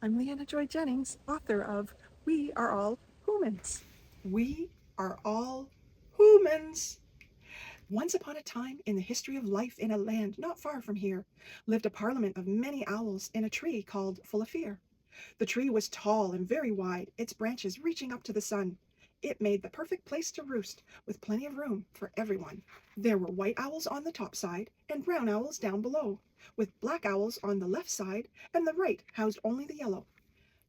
I'm Liana Joi Jennings, author of We Are All HOOmans. We are all humans. Once upon a time, in the history of life in a land not far from here, lived a parliament of many owls in a tree called Full of Fear. The tree was tall and very wide, its branches reaching up to the sun. It made the perfect place to roost, with plenty of room for everyone. There were white owls on the top side and brown owls down below, with black owls on the left side, and the right housed only the yellow.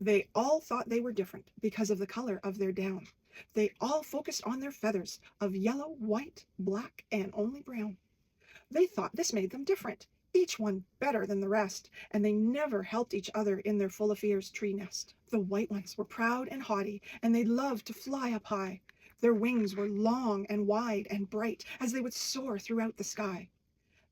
They all thought they were different because of the color of their down. They all focused on their feathers of yellow, white, black, and only brown. They thought this made them different, each one better than the rest, and they never helped each other in their Full of Fears tree nest. The white ones were proud and haughty, and they loved to fly up high. Their wings were long and wide and bright as they would soar throughout the sky.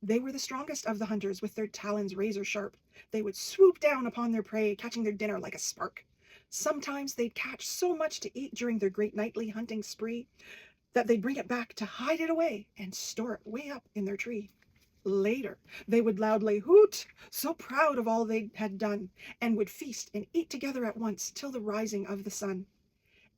They were the strongest of the hunters, with their talons razor sharp. They would swoop down upon their prey, catching their dinner like a spark. Sometimes they'd catch so much to eat during their great nightly hunting spree that they'd bring it back to hide it away and store it way up in their tree. Later, they would loudly hoot, so proud of all they had done, and would feast and eat together at once till the rising of the sun.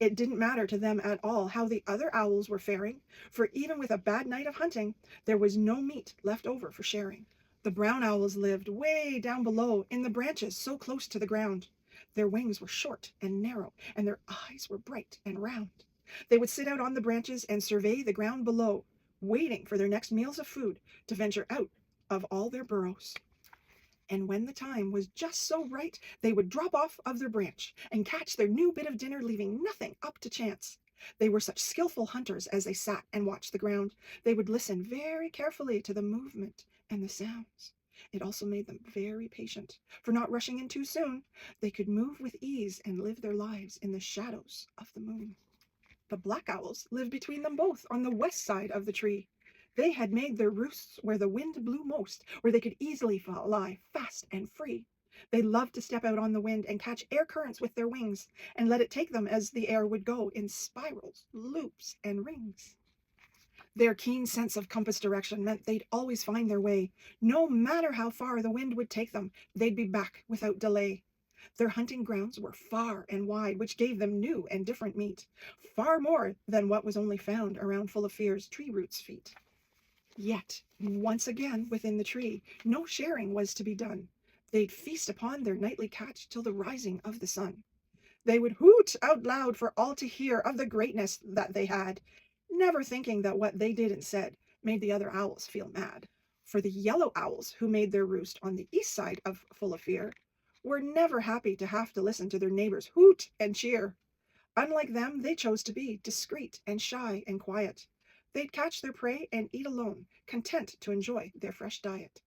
It didn't matter to them at all how the other owls were faring, for even with a bad night of hunting, there was no meat left over for sharing. The brown owls lived way down below in the branches so close to the ground. Their wings were short and narrow, and their eyes were bright and round. They would sit out on the branches and survey the ground below, waiting for their next meals of food to venture out of all their burrows. And when the time was just so right, they would drop off of their branch and catch their new bit of dinner, leaving nothing up to chance. They were such skillful hunters as they sat and watched the ground. They would listen very carefully to the movement and the sounds. It also made them very patient, for not rushing in too soon, they could move with ease and live their lives in the shadows of the moon. The black owls lived between them both on the west side of the tree. They had made their roosts where the wind blew most, where they could easily fly fast and free. They loved to step out on the wind and catch air currents with their wings, and let it take them as the air would go in spirals, loops, and rings. Their keen sense of compass direction meant they'd always find their way. No matter how far the wind would take them, they'd be back without delay. Their hunting grounds were far and wide, which gave them new and different meat, far more than what was only found around Full of Fear's tree roots feet. Yet, once again within the tree, no sharing was to be done. They'd feast upon their nightly catch till the rising of the sun. They would hoot out loud for all to hear of the greatness that they had, never thinking that what they did and said made the other owls feel mad. For the yellow owls, who made their roost on the east side of Full of Fear, were never happy to have to listen to their neighbors hoot and cheer. Unlike them, they chose to be discreet and shy and quiet. They'd catch their prey and eat alone, content to enjoy their fresh diet.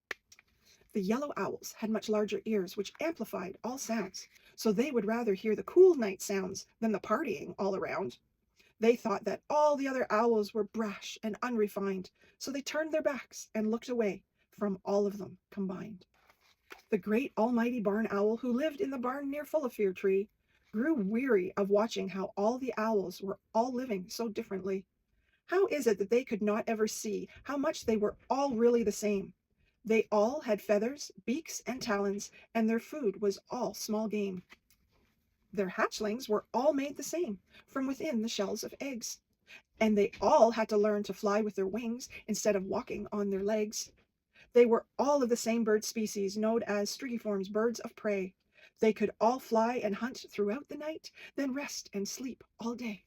The yellow owls had much larger ears, which amplified all sounds, so they would rather hear the cool night sounds than the partying all around. They thought that all the other owls were brash and unrefined, so they turned their backs and looked away from all of them combined. The great almighty barn owl, who lived in the barn near Full of Fear tree, grew weary of watching how all the owls were all living so differently. How is it that they could not ever see how much they were all really the same? They all had feathers, beaks, and talons, and their food was all small game. Their hatchlings were all made the same, from within the shells of eggs. And they all had to learn to fly with their wings instead of walking on their legs. They were all of the same bird species, known as strigiforms, birds of prey. They could all fly and hunt throughout the night, then rest and sleep all day.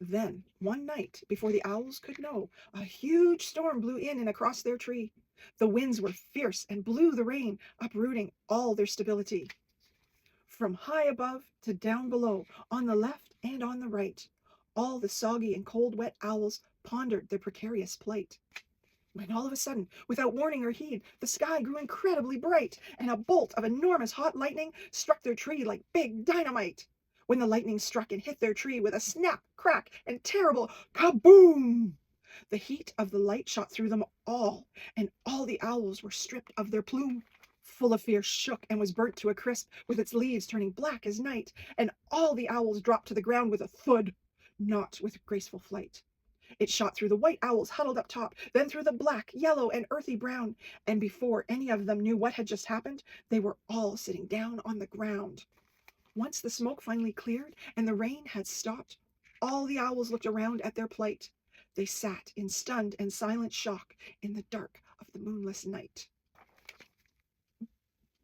Then, one night, before the owls could know, a huge storm blew in and across their tree. The winds were fierce and blew the rain, uprooting all their stability. From high above to down below, on the left and on the right, all the soggy and cold wet owls pondered their precarious plight. When all of a sudden, without warning or heed, the sky grew incredibly bright, and a bolt of enormous hot lightning struck their tree like big dynamite. When the lightning struck and hit their tree with a snap, crack, and terrible kaboom, the heat of the light shot through them all, and all the owls were stripped of their plume. Full of Fear shook and was burnt to a crisp, with its leaves turning black as night, and all the owls dropped to the ground with a thud, not with graceful flight. It shot through the white owls huddled up top, then through the black, yellow, and earthy brown, and before any of them knew what had just happened, they were all sitting down on the ground. Once the smoke finally cleared and the rain had stopped, all the owls looked around at their plight. They sat in stunned and silent shock in the dark of the moonless night.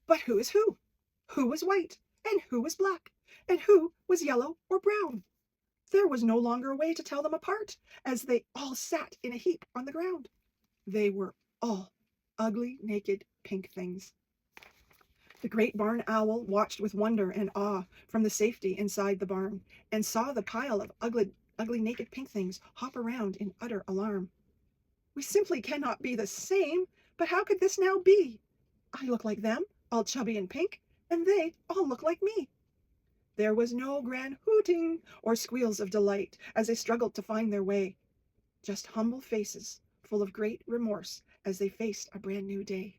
But who is who? Who was white? And who was black? And who was yellow or brown? There was no longer a way to tell them apart, as they all sat in a heap on the ground. They were all ugly, naked, pink things. The great barn owl watched with wonder and awe from the safety inside the barn, and saw the pile of ugly, naked pink things hop around in utter alarm. We simply cannot be the same, but how could this now be? I look like them, all chubby and pink, and they all look like me. There was no grand hooting or squeals of delight as they struggled to find their way, just humble faces full of great remorse as they faced a brand new day.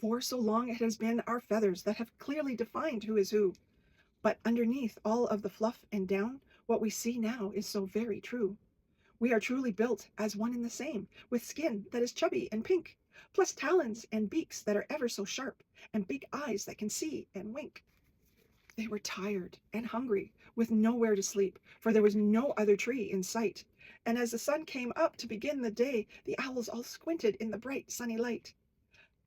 For so long it has been our feathers that have clearly defined who is who, but underneath all of the fluff and down, what we see now is so very true. We are truly built as one and the same, with skin that is chubby and pink, plus talons and beaks that are ever so sharp, and big eyes that can see and wink. They were tired and hungry, with nowhere to sleep, for there was no other tree in sight. And as the sun came up to begin the day, the owls all squinted in the bright, sunny light.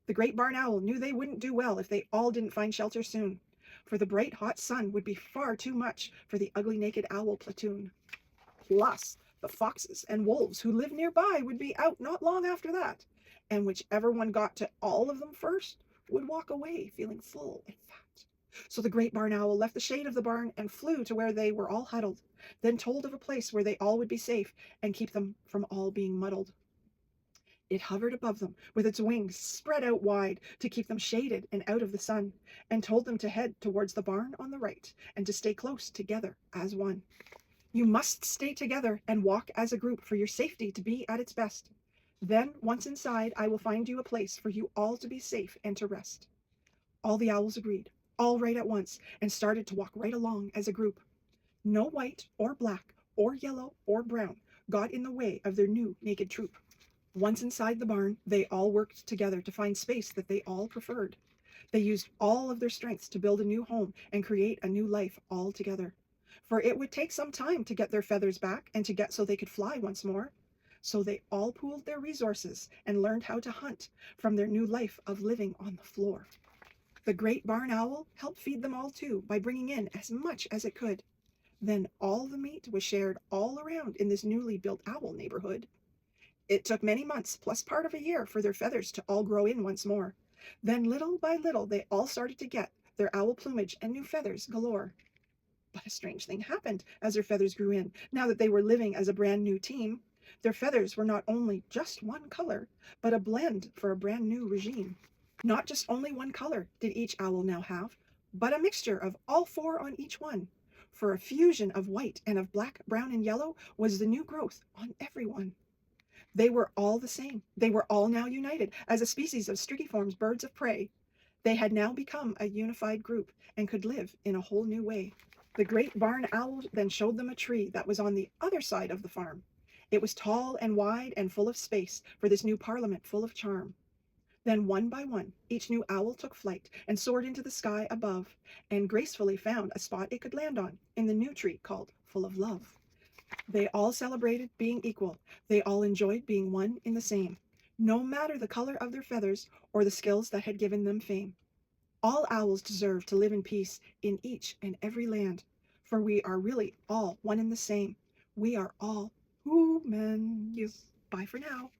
The great barn owl knew they wouldn't do well if they all didn't find shelter soon, for the bright, hot sun would be far too much for the ugly, naked owl platoon. Plus, the foxes and wolves who lived nearby would be out not long after that, and whichever one got to all of them first would walk away feeling full and fat. So the great barn owl left the shade of the barn and flew to where they were all huddled, then told of a place where they all would be safe and keep them from all being muddled. It hovered above them with its wings spread out wide to keep them shaded and out of the sun, and told them to head towards the barn on the right and to stay close together as one. You must stay together and walk as a group for your safety to be at its best. Then, once inside, I will find you a place for you all to be safe and to rest. All the owls agreed, all right at once, and started to walk right along as a group. No white or black or yellow or brown got in the way of their new naked troop. Once inside the barn, they all worked together to find space that they all preferred. They used all of their strengths to build a new home and create a new life all together. For it would take some time to get their feathers back and to get so they could fly once more. So they all pooled their resources and learned how to hunt from their new life of living on the floor. The great barn owl helped feed them all too by bringing in as much as it could. Then all the meat was shared all around in this newly built owl neighborhood. It took many months, plus part of a year, for their feathers to all grow in once more. Then little by little they all started to get their owl plumage and new feathers galore. But a strange thing happened as their feathers grew in. Now that they were living as a brand new team, their feathers were not only just one color, but a blend for a brand new regime. Not just only one color did each owl now have, but a mixture of all four on each one. For a fusion of white and of black, brown, and yellow was the new growth on everyone. They were all the same. They were all now united as a species of strigiforms birds of prey. They had now become a unified group and could live in a whole new way. The great barn owl then showed them a tree that was on the other side of the farm. It was tall and wide and full of space for this new parliament full of charm. Then one by one, each new owl took flight and soared into the sky above, and gracefully found a spot it could land on in the new tree called Full of Love. They all celebrated being equal. They all enjoyed being one in the same, no matter the color of their feathers or the skills that had given them fame. All owls deserve to live in peace in each and every land, for we are really all one and the same. We are all humans. Bye for now.